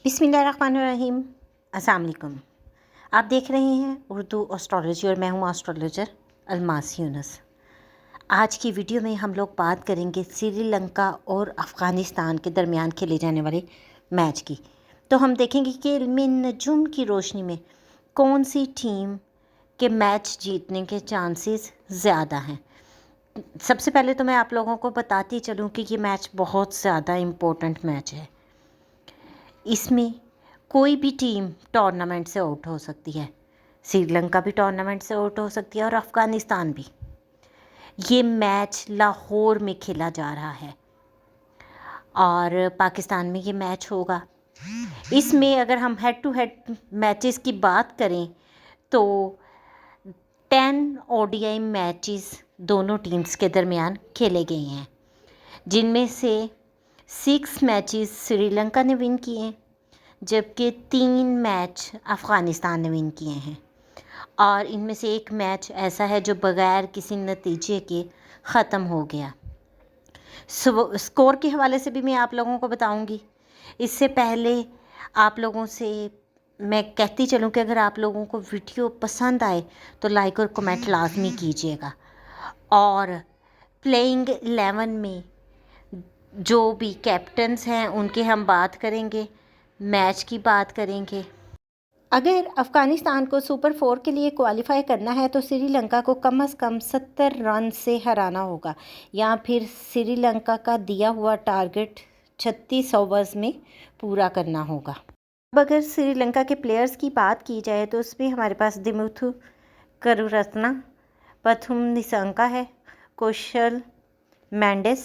बिस्मिल्लाहिर्रहमानिर्रहीम। अस्सलाम वालेकुम। आप देख रहे हैं उर्दू एस्ट्रोलॉजी और मैं हूँ एस्ट्रोलॉजर अलमास यूनुस। आज की वीडियो में हम लोग बात करेंगे श्रीलंका और अफ़गानिस्तान के दरमियान खेले जाने वाले मैच की। तो हम देखेंगे कि इल्म नजूम की रोशनी में कौन सी टीम के मैच जीतने के चांसेस ज़्यादा हैं। सबसे पहले तो मैं आप लोगों को बताती चलूँ कि ये मैच बहुत ज़्यादा इम्पोर्टेंट मैच है। इसमें कोई भी टीम टूर्नामेंट से आउट हो सकती है। श्रीलंका भी टूर्नामेंट से आउट हो सकती है और अफ़गानिस्तान भी। ये मैच लाहौर में खेला जा रहा है और पाकिस्तान में ये मैच होगा। इसमें अगर हम हेड टू हेड मैचेस की बात करें तो 10 ओडीआई मैचेस दोनों टीम्स के दरमियान खेले गए हैं, जिनमें से 6 मैचेस श्रीलंका ने विन किए हैं जबकि 3 मैच अफ़गानिस्तान ने विन किए हैं और इनमें से एक मैच ऐसा है जो बग़ैर किसी नतीजे के ख़त्म हो गया। स्कोर के हवाले से भी मैं आप लोगों को बताऊंगी। इससे पहले आप लोगों से मैं कहती चलूं कि अगर आप लोगों को वीडियो पसंद आए तो लाइक और कमेंट लाजमी कीजिएगा और प्लेइंग 11 में जो भी कैप्टन्स हैं उनकी हम बात करेंगे, मैच की बात करेंगे। अगर अफ़गानिस्तान को सुपर 4 के लिए क्वालिफाई करना है तो श्रीलंका को कम से कम 70 रन से हराना होगा या फिर श्रीलंका का दिया हुआ टारगेट 36 ओवर्स में पूरा करना होगा। अब अगर श्रीलंका के प्लेयर्स की बात की जाए तो उसमें हमारे पास दिमुथु करुरत्ना, पथुम निसंका है, कौशल मेंडिस,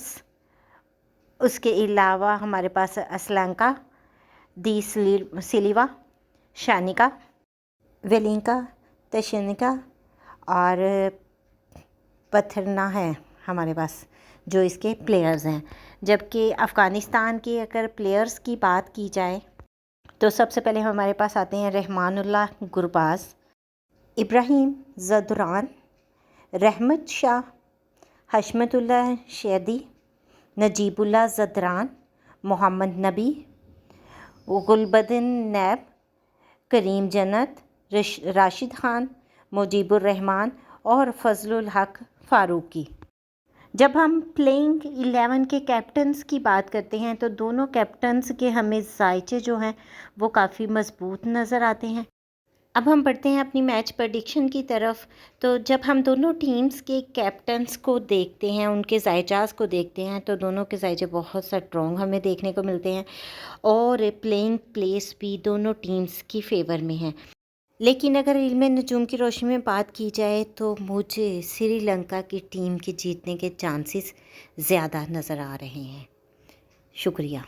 उसके अलावा हमारे पास असलंका, दी सिल्वा, शानिका, वेलिंका, तशनिका और पथरना है हमारे पास जो इसके प्लेयर्स हैं। जबकि अफ़गानिस्तान के अगर प्लेयर्स की बात की जाए तो सबसे पहले हमारे पास आते हैं रहमानुल्लाह गुरबाज, इब्राहिम ज़दरान, रहमत शाह, हशमतुल्लाह शेदी, नजीबुल्लाह ज़दरान, मोहम्मद नबी, गुलबदन नैब, करीम जन्नत, राशिद ख़ान, मुजीबुर रहमान और फजलुल हक फ़ारूकी। जब हम प्लेइंग 11 के कैप्टन्स की बात करते हैं तो दोनों कैप्टन्स के हमें जायचे जो हैं वो काफ़ी मज़बूत नज़र आते हैं। अब हम बढ़ते हैं अपनी मैच प्रेडिक्शन की तरफ। तो जब हम दोनों टीम्स के कैप्टन्स को देखते हैं, उनके जायचास को देखते हैं तो दोनों के जायचे बहुत स्ट्रॉन्ग हमें देखने को मिलते हैं और प्लेइंग प्लेस भी दोनों टीम्स की फेवर में है। लेकिन अगर इल्म नजूम की रोशनी में बात की जाए तो मुझे श्रीलंका की टीम के जीतने के चांसेस ज़्यादा नज़र आ रहे हैं। शुक्रिया।